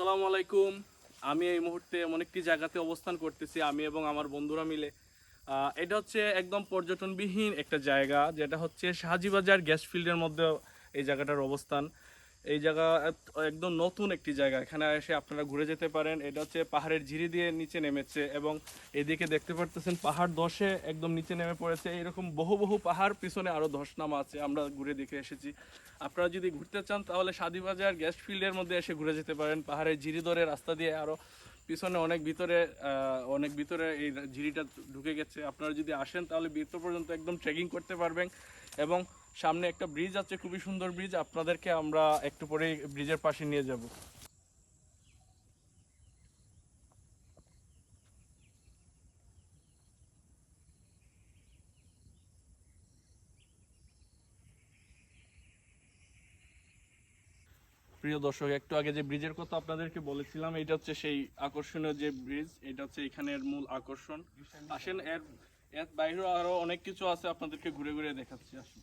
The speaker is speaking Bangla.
আসসালামু আলাইকুম। আমি এই মুহূর্তে এমন একটি জায়গাতে অবস্থান করতেছি, আমি এবং আমার বন্ধুরা মিলে। এটা হচ্ছে একদম পর্যটনবিহীন একটা জায়গা, যেটা হচ্ছে শাহজিবাজার গ্যাস ফিল্ডের মধ্যে এই জায়গাটার অবস্থান। এই জায়গা একদম নতুন একটি জায়গা, এখানে এসে আপনারা ঘুরে যেতে পারেন। এটা হচ্ছে পাহাড়ের ঝিরি দিয়ে নিচে নেমেছে এবং এদিকে দেখতে পারতেছেন পাহাড় ধসে একদম নিচে নেমে পড়েছে। এরকম বহু বহু পাহাড়, পিছনে আরও ধস নামা আছে, আমরা ঘুরে দেখে এসেছি। আপনারা যদি ঘুরতে চান তাহলে শাহজিবাজার গ্যাস ফিল্ডের মধ্যে এসে ঘুরে যেতে পারেন। পাহাড়ের ঝিরি ধরে রাস্তা দিয়ে আরও পিছনে অনেক ভিতরে এই ঝিরিটা ঢুকে গেছে। আপনারা যদি আসেন তাহলে ভিতর পর্যন্ত একদম ট্রেকিং করতে পারবেন। এবং সামনে একটা ব্রিজ আছে, খুবই সুন্দর ব্রিজ, আপনাদেরকে আমরা একটু পরেই ব্রিজের পাশে নিয়ে যাব। প্রিয় দর্শক, একটু আগে যে ব্রিজের কথা আপনাদেরকে বলেছিলাম, এটা হচ্ছে সেই আকর্ষণীয় যে ব্রিজ, এটা হচ্ছে এখানের মূল আকর্ষণ। আসেন, এর এর বাইরেও আরো অনেক কিছু আছে, আপনাদেরকে ঘুরে ঘুরে দেখাচ্ছি, আসুন।